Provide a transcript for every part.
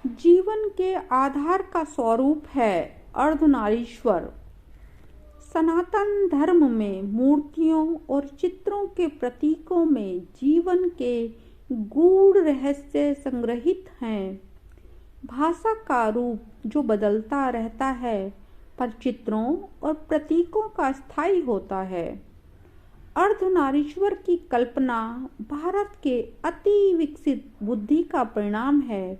जीवन के आधार का स्वरूप है अर्धनारीश्वर। सनातन धर्म में मूर्तियों और चित्रों के प्रतीकों में जीवन के गूढ़ रहस्य संग्रहित हैं। भाषा का रूप जो बदलता रहता है, पर चित्रों और प्रतीकों का स्थायी होता है। अर्धनारीश्वर की कल्पना भारत के अति विकसित बुद्धि का परिणाम है।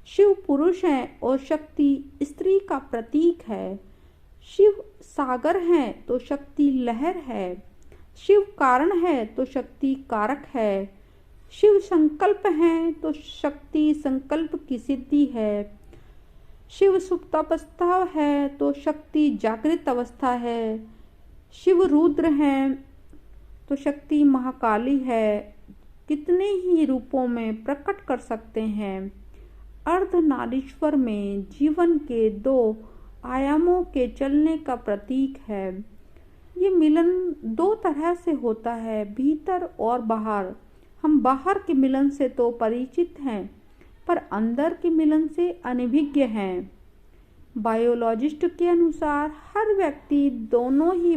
शिव पुरुष है और शक्ति स्त्री का प्रतीक है। शिव सागर है तो शक्ति लहर है। शिव कारण है तो शक्ति कारक है। शिव संकल्प है तो शक्ति संकल्प की सिद्धि है। शिव सुप्तावस्था है तो शक्ति जागृत अवस्था है। शिव रुद्र है तो शक्ति महाकाली है। कितने ही रूपों में प्रकट कर सकते हैं। अर्धनारीश्वर में जीवन के दो आयामों के चलने का प्रतीक है। ये मिलन दो तरह से होता है, भीतर और बाहर। हम बाहर के मिलन से तो परिचित हैं, पर अंदर के मिलन से अनभिज्ञ हैं। बायोलॉजिस्ट के अनुसार हर व्यक्ति दोनों ही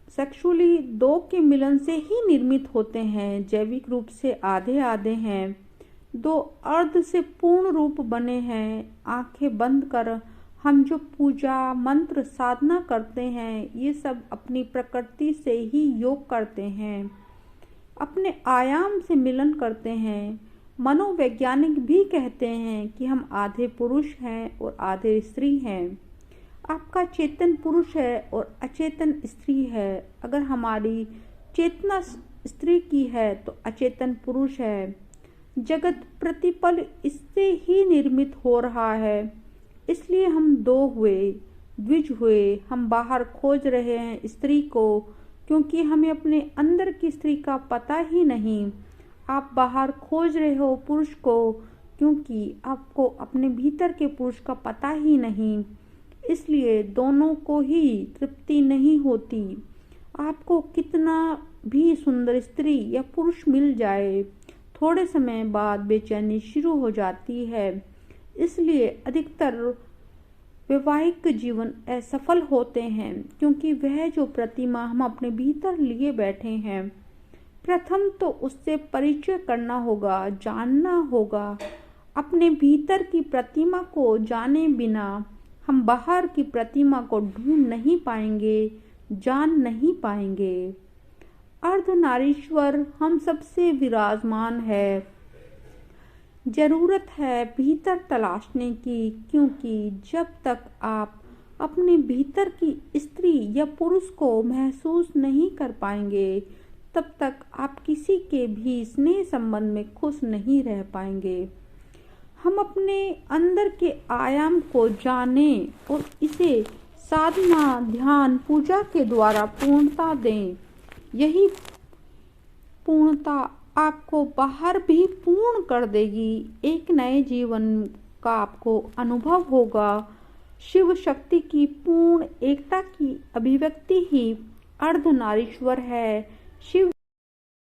सेक्सुअली दो के मिलन से ही निर्मित होते हैं। जैविक रूप से आधे आधे हैं, दो अर्ध से पूर्ण रूप बने हैं। आंखें बंद कर हम जो पूजा मंत्र साधना करते हैं, ये सब अपनी प्रकृति से ही योग करते हैं, अपने आयाम से मिलन करते हैं। मनोवैज्ञानिक भी कहते हैं कि हम आधे पुरुष हैं और आधे स्त्री हैं। आपका चेतन पुरुष है और अचेतन स्त्री है। अगर हमारी चेतना स्त्री की है तो अचेतन पुरुष है। जगत प्रतिपल इससे ही निर्मित हो रहा है। इसलिए हम दो हुए, द्विज हुए। हम बाहर खोज रहे हैं स्त्री को, क्योंकि हमें अपने अंदर की स्त्री का पता ही नहीं। आप बाहर खोज रहे हो पुरुष को, क्योंकि आपको अपने भीतर के पुरुष का पता ही नहीं। इसलिए दोनों को ही तृप्ति नहीं होती। आपको कितना भी सुंदर स्त्री या पुरुष मिल जाए, थोड़े समय बाद बेचैनी शुरू हो जाती है। इसलिए अधिकतर वैवाहिक जीवन असफल होते हैं, क्योंकि वह जो प्रतिमा हम अपने भीतर लिए बैठे हैं, प्रथम तो उससे परिचय करना होगा, जानना होगा। अपने भीतर की प्रतिमा को जाने बिना हम बाहर की प्रतिमा को ढूंढ नहीं पाएंगे, जान नहीं पाएंगे। अर्धनारीश्वर हम सबसे विराजमान है। जरूरत है भीतर तलाशने की, क्योंकि जब तक आप अपने भीतर की स्त्री या पुरुष को महसूस नहीं कर पाएंगे, तब तक आप किसी के भी स्नेह संबंध में खुश नहीं रह पाएंगे। हम अपने अंदर के आयाम को जानें और इसे साधना, ध्यान, पूजा के द्वारा पूर्णता दें। यही पूर्णता आपको बाहर भी पूर्ण कर देगी। एक नए जीवन का आपको अनुभव होगा। शिव शक्ति की पूर्ण एकता की अभिव्यक्ति ही अर्धनारीश्वर है। शिव